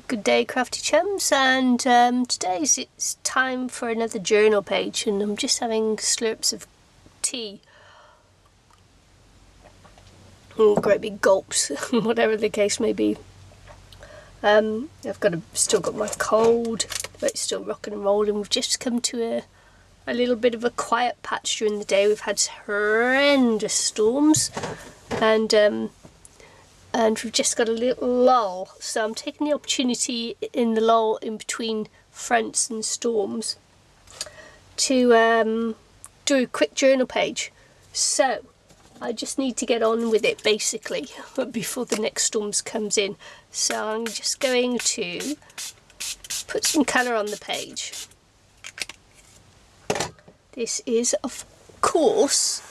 Good day, crafty chums, and it's time for another journal page, and I'm just having slurps of tea. Great big gulps, whatever the case may be. I've still got my cold, but it's still rocking and rolling. We've just come to a little bit of a quiet patch during the day. We've had horrendous storms, and we've just got a little lull, so I'm taking the opportunity in the lull in between fronts and storms to do a quick journal page. So I just need to get on with it basically before the next storms comes in. So I'm just going to put some colour on the page. This is, of course,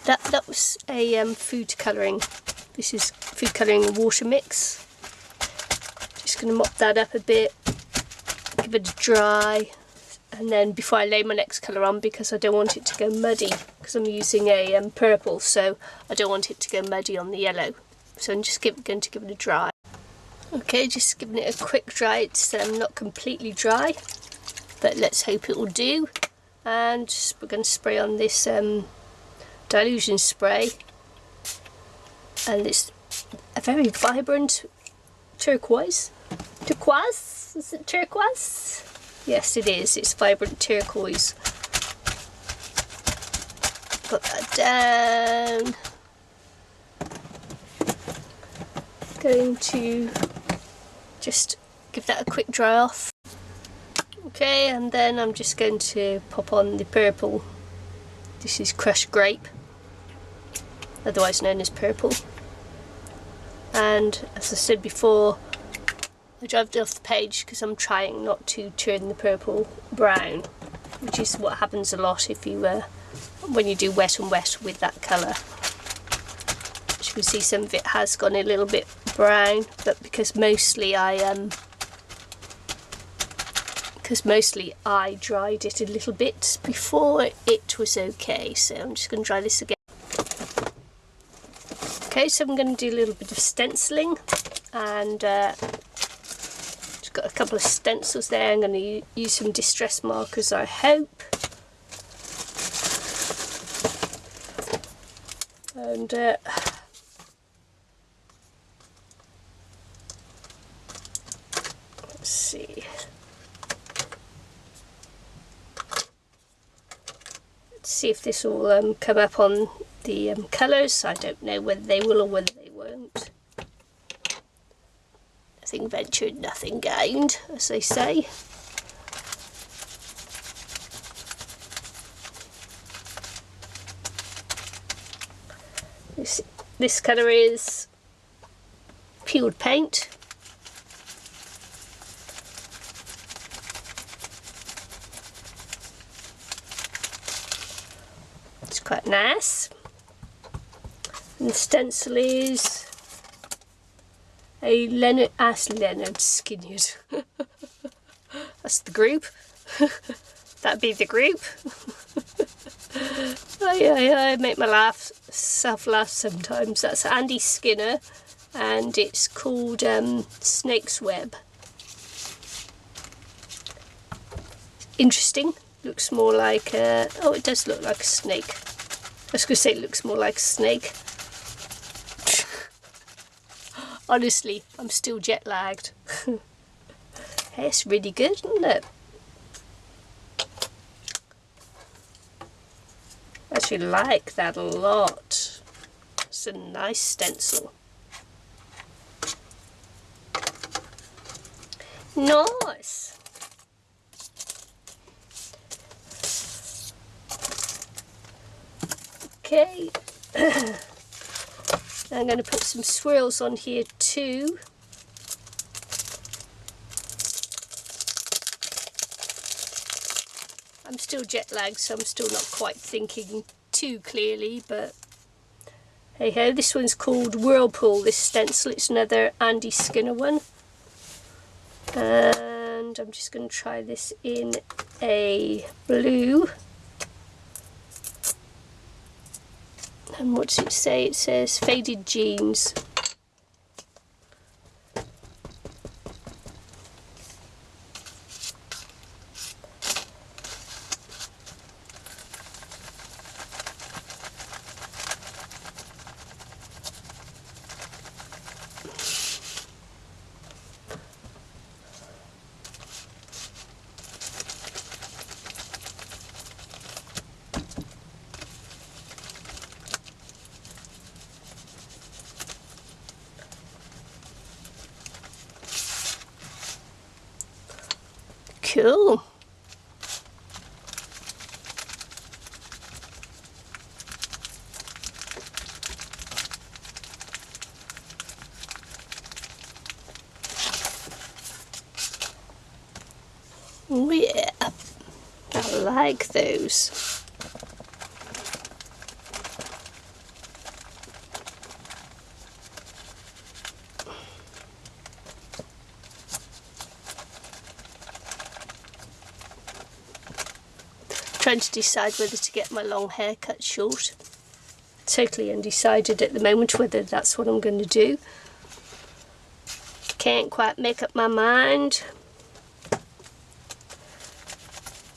that was a food colouring. This is food colouring and water mix. Just going to mop that up a bit, give it a dry, and then before I lay my next colour on, because I don't want it to go muddy, because I'm using a purple, so I don't want it to go muddy on the yellow. So I'm just going to give it a dry. Okay, just giving it a quick dry. It's not completely dry, but let's hope it will do. And we're going to spray on this dilution spray. And it's a very vibrant turquoise. Turquoise? Is it turquoise? Yes, it is. It's vibrant turquoise. Put that down. Going to just give that a quick dry off. Okay, and then I'm just going to pop on the purple. This is crushed grape, otherwise known as purple. And as I said before, I dried it off the page because I'm trying not to turn the purple brown, which is what happens a lot if you when you do wet and wet with that colour. As you can see, some of it has gone a little bit brown, but because mostly I dried it a little bit before, it was okay. So I'm just going to dry this again. Okay, so I'm going to do a little bit of stenciling, and just got a couple of stencils there. I'm going to use some distress markers, I hope. And let's see. Let's see if this will come up on the colours. I don't know whether they will or whether they won't. Nothing ventured, nothing gained, as they say. This colour is peeled paint. It's quite nice. And the stencil is a Leonard Skinniard. That's the group. That'd be the group. I make myself laugh sometimes. That's Andy Skinner, and it's called Snake's Web. Interesting. Looks more like oh, it does look like a snake. I was going to say it looks more like a snake. Honestly, I'm still jet lagged. Hey, it's really good, isn't it? I actually like that a lot. It's a nice stencil. Nice. Okay. I'm going to put some swirls on here too. I'm still jet lagged, so I'm still not quite thinking too clearly, but hey ho. This one's called Whirlpool, this stencil. It's another Andy Skinner one. And I'm just going to try this in a blue. And what does it say? It says Faded Jeans. Cool. Oh yeah, I like those. Trying to decide whether to get my long hair cut short. Totally undecided at the moment whether that's what I'm going to do. Can't quite make up my mind.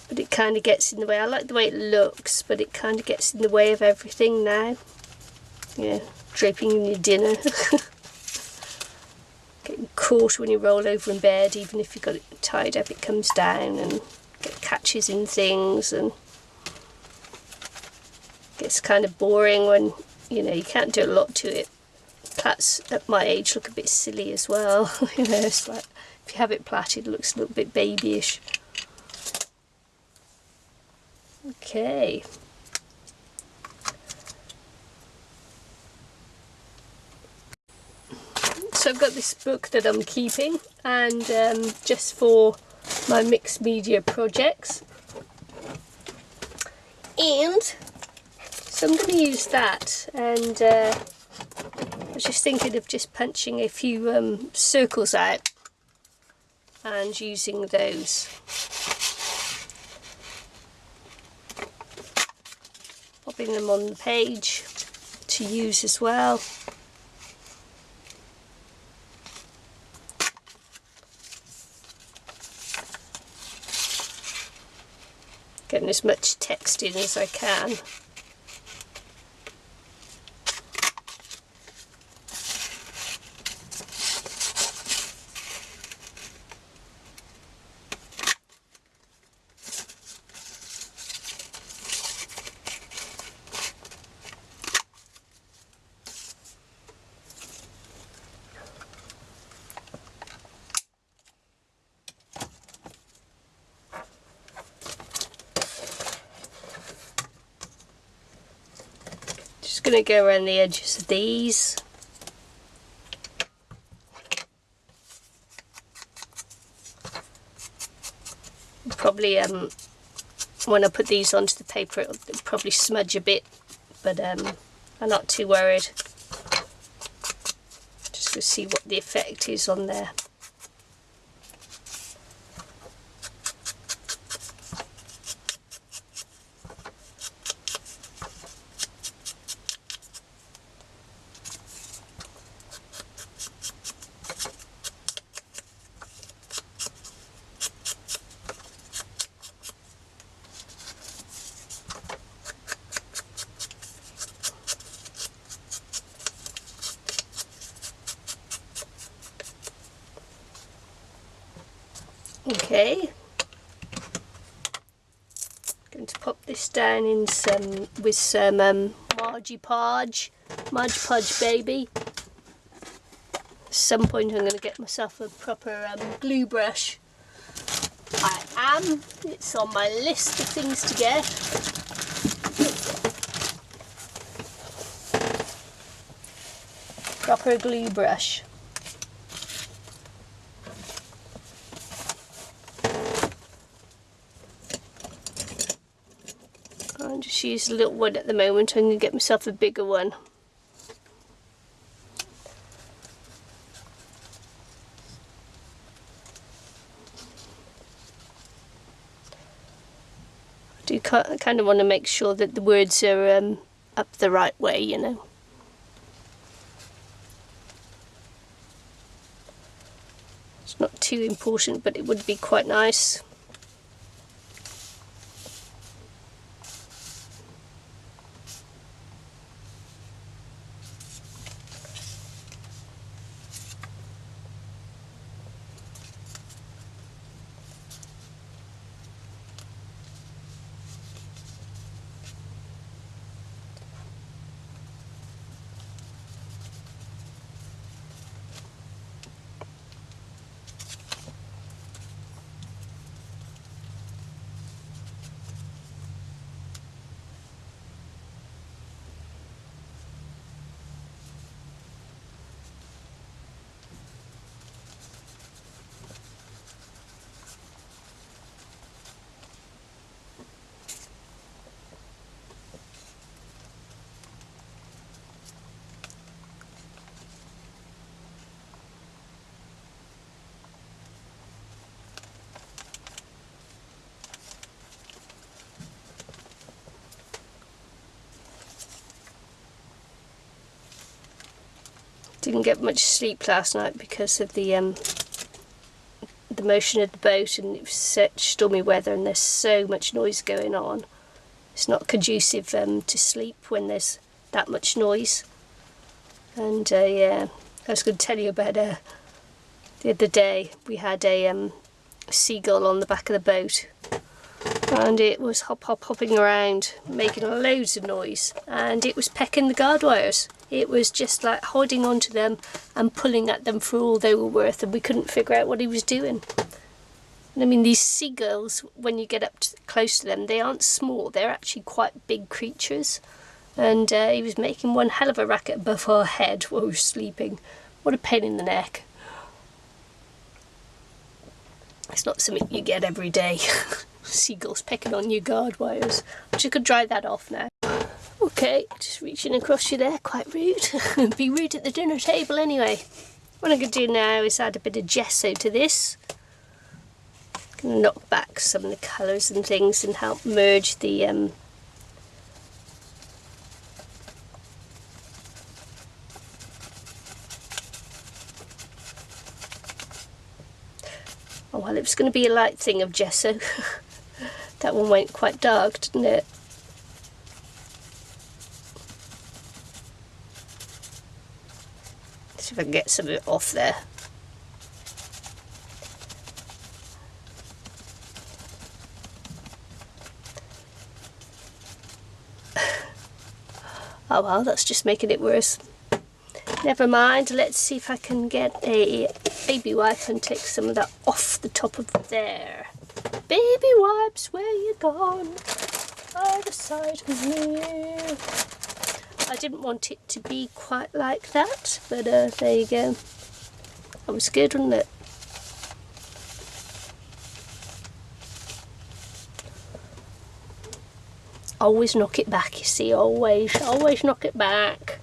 But it kind of gets in the way. I like the way it looks, but it kind of gets in the way of everything now. Yeah, draping in your dinner. Getting caught when you roll over in bed, even if you've got it tied up, it comes down and catches in things, and gets kind of boring when, you know, you can't do a lot to it. Plaits at my age look a bit silly as well. You know, it's like if you have it plaited, it looks a little bit babyish. Okay. So I've got this book that I'm keeping, and just for my mixed media projects, and so I'm going to use that, and I was just thinking of just punching a few circles out and using those. Popping them on the page to use as well. Getting as much text in as I can. Just going to go around the edges of these. Probably when I put these onto the paper it'll probably smudge a bit, but I'm not too worried. Just to see what the effect is on there. Okay, going to pop this down in with some Margie Podge baby. At some point I'm going to get myself a proper glue brush. It's on my list of things to get. Proper glue brush. I'll just use a little one at the moment. I'm going to get myself a bigger one. I kind of want to make sure that the words are up the right way, you know. It's not too important, but it would be quite nice. Didn't get much sleep last night because of the motion of the boat, and it was such stormy weather and there's so much noise going on. It's not conducive to sleep when there's that much noise. And yeah, I was going to tell you about the other day we had a seagull on the back of the boat, and it was hopping around making loads of noise, and it was pecking the guard wires. It was just like holding onto them and pulling at them for all they were worth, and we couldn't figure out what he was doing. And I mean, these seagulls, when you get up close to them, they aren't small, they're actually quite big creatures. And he was making one hell of a racket above our head while we were sleeping. What a pain in the neck. It's not something you get every day. Seagulls pecking on your guard wires. But you could dry that off now. Okay, just reaching across you there, quite rude. Be rude at the dinner table anyway. What I'm going to do now is add a bit of gesso to this. Going to knock back some of the colours and things and help merge the oh well, it was going to be a light thing of gesso. That one went quite dark, didn't it? See if I can get some of it off there. Oh well, that's just making it worse. Never mind, let's see if I can get a baby wipe and take some of that off the top of there. Baby wipes, where you gone? By the side of me. I didn't want it to be quite like that, but there you go. That was good, wasn't it? Always knock it back, you see, always knock it back.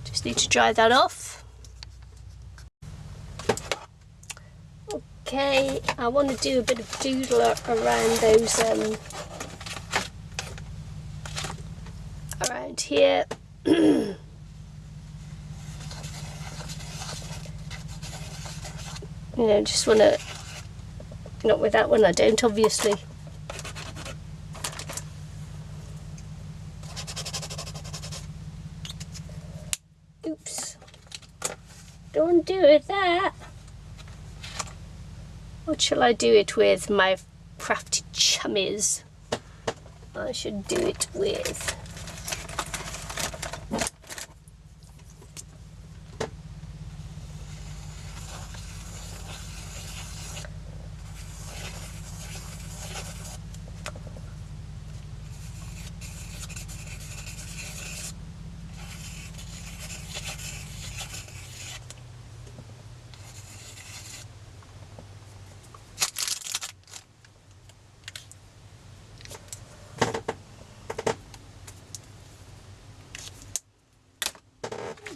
Just need to dry that off. Okay, I want to do a bit of doodle around those, around here. You know, just want to, not with that one, I don't obviously. Oops, don't do it that. What shall I do it with, my crafty chummies? I should do it with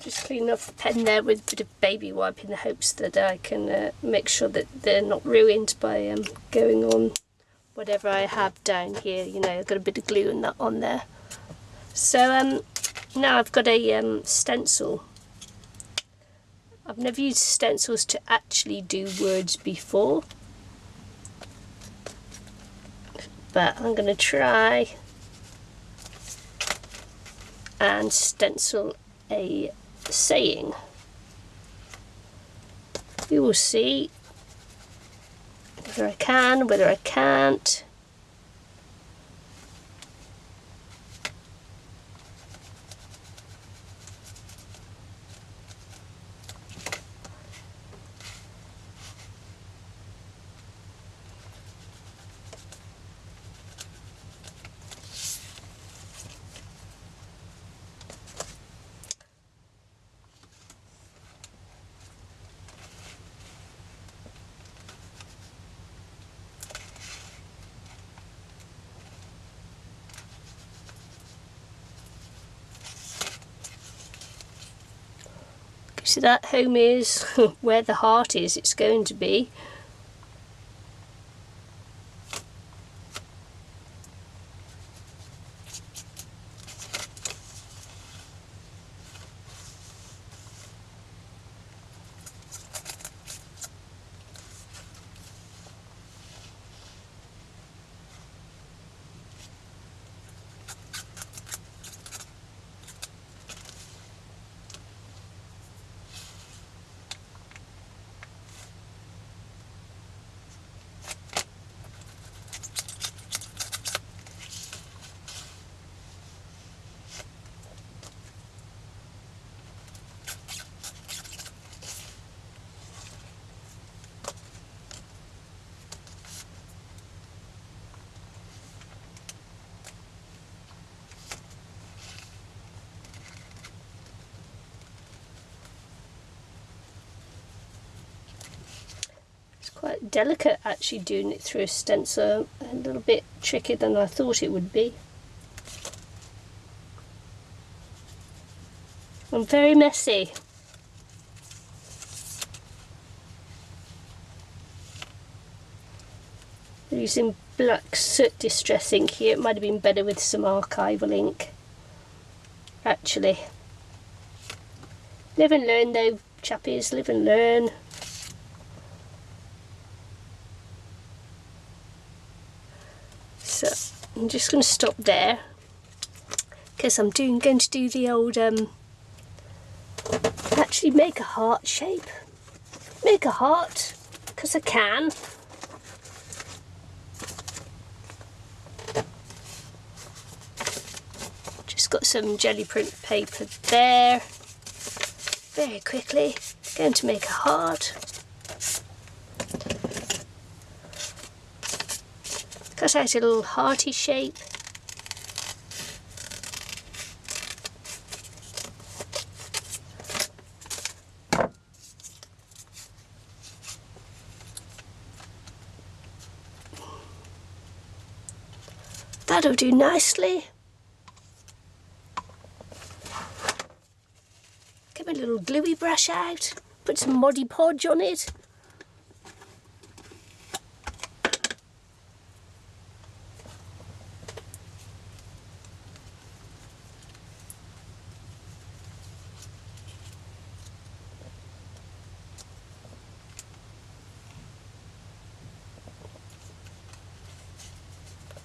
just clean off the pen there with a bit of baby wipe in the hopes that I can make sure that they're not ruined by going on whatever I have down here. You know, I've got a bit of glue and that on there. So now I've got a stencil. I've never used stencils to actually do words before, but I'm going to try and stencil a saying. We will see whether I can, whether I can't. So that home is where the heart is, it's going to be. quite delicate actually doing it through a stencil, a little bit trickier than I thought it would be. I'm very messy. Using black soot distress ink here. It might have been better with some archival ink, actually. Live and learn though, chappies, live and learn. So I'm just going to stop there because I'm going to do the old actually make a heart shape. Make a heart because I can. Just got some jelly print paper there. Very quickly going to make a heart. Cut out a little hearty shape. That'll do nicely. Get my little gluey brush out, put some Mod Podge on it.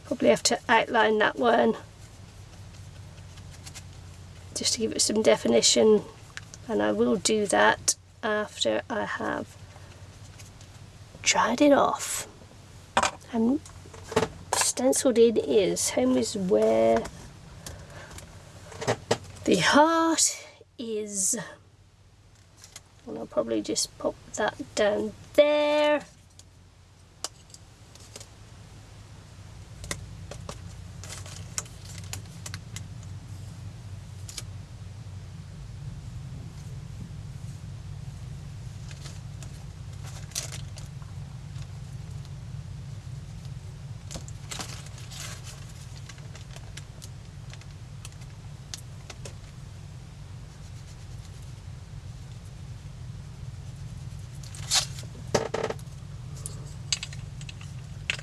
Probably have to outline that one just to give it some definition, and I will do that after I have dried it off. And stenciled in is home is where the heart is, and I'll probably just pop that down there.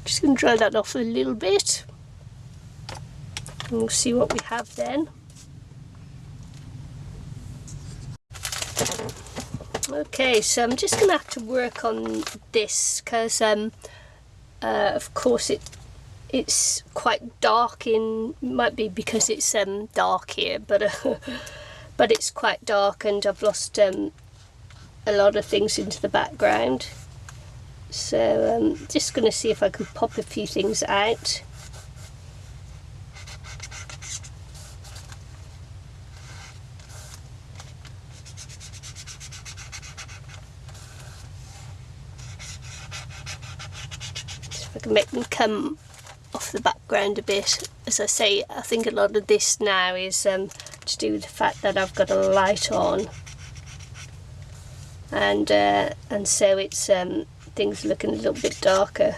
Just going to dry that off a little bit and we'll see what we have then. Okay, so I'm just going to have to work on this because of course it's quite dark in, might be because it's dark here, but but it's quite dark and I've lost a lot of things into the background. So just going to see if I can pop a few things out. See if I can make them come off the background a bit. As I say, I think a lot of this now is to do with the fact that I've got a light on, and so it's things looking a little bit darker,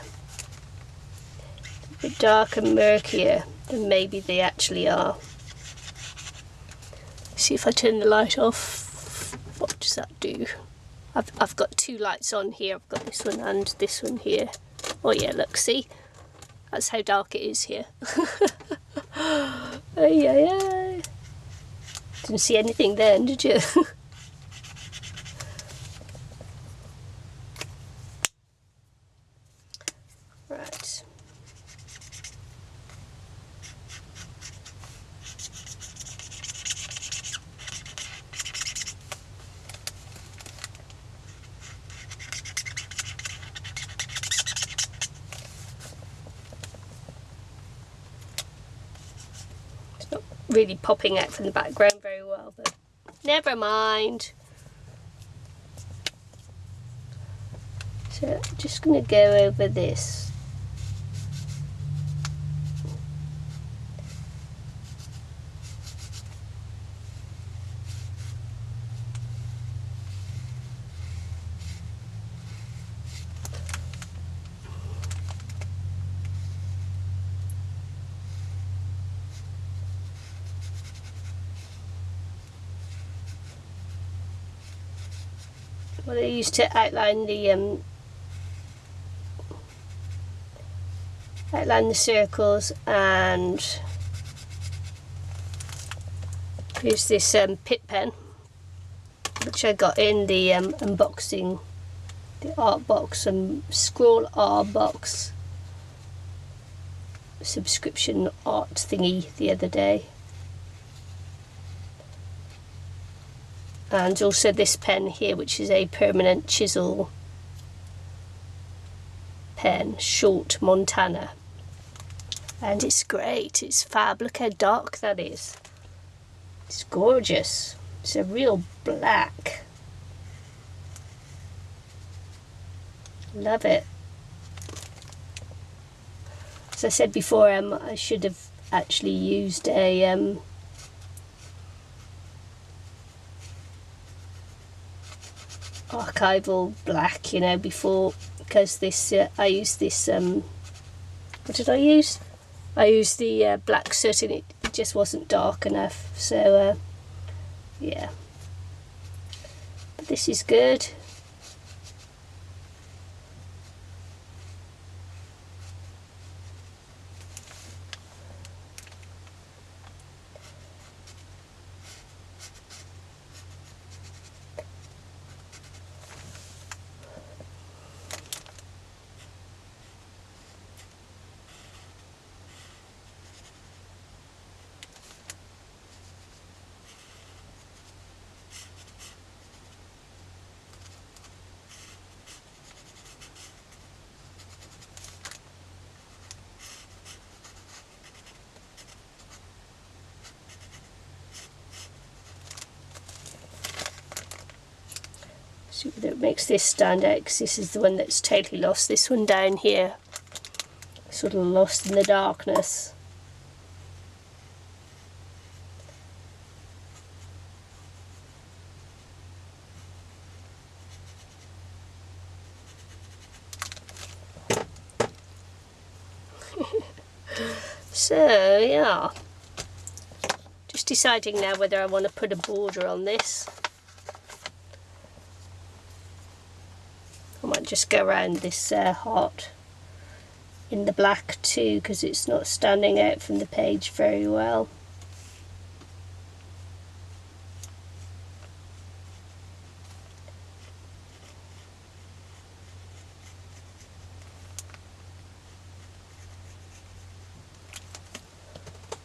murkier than maybe they actually are. See if I turn the light off, what does that do? I've got two lights on here. I've got this one and this one here. Oh yeah, look, see? That's how dark it is here. Ay, ay, ay. Didn't see anything then, did you? Right. It's not really popping out from the background very well, but never mind. So just going to go over this. what I use to outline the circles, and here's this Pit pen, which I got in the unboxing, the art box and scroll art box subscription art thingy the other day. And also this pen here, which is a permanent chisel pen, short Montana, and it's great, it's fab. Look how dark that is, it's gorgeous, it's a real black, love it. As I said before, I should have actually used a archival black, you know, before, because this I used this what did I use? I used the black soot, and it just wasn't dark enough, so yeah, but this is good. See whether it makes this stand out, because this is the one that's totally lost. This one down here, sort of lost in the darkness. So yeah, just deciding now whether I want to put a border on this. I might just go around this heart in the black too, because it's not standing out from the page very well.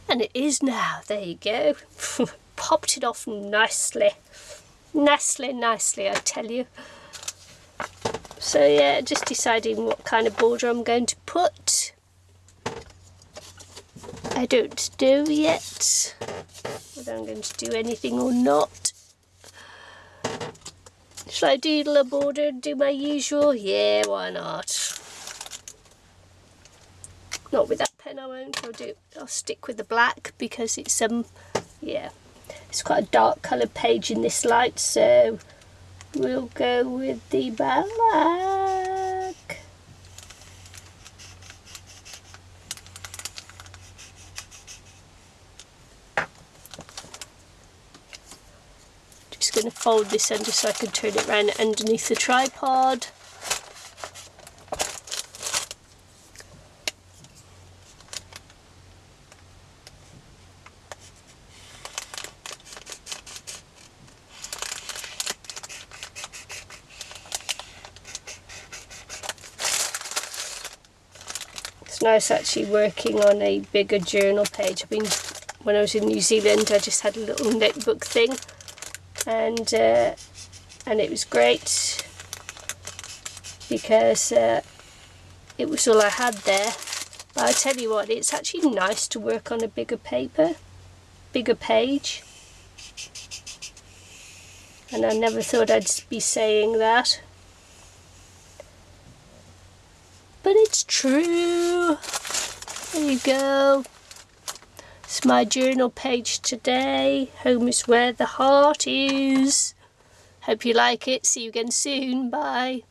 And it is now, there you go. Popped it off nicely. Nicely, I tell you. So yeah, just deciding what kind of border I'm going to put. I don't know yet whether I'm going to do anything or not. Shall I doodle a border and do my usual? Yeah, why not? Not with that pen, I won't. I'll stick with the black, because it's yeah, it's quite a dark coloured page in this light, so we'll go with the black. Just going to fold this under so I can turn it around underneath the tripod. It's nice actually working on a bigger journal page. When I was in New Zealand, I just had a little notebook thing, and it was great because it was all I had there. But I tell you what, it's actually nice to work on a bigger paper, bigger page. And I never thought I'd be saying that, but it's true. There you go. It's my journal page today. Home is where the heart is. Hope you like it. See you again soon. Bye.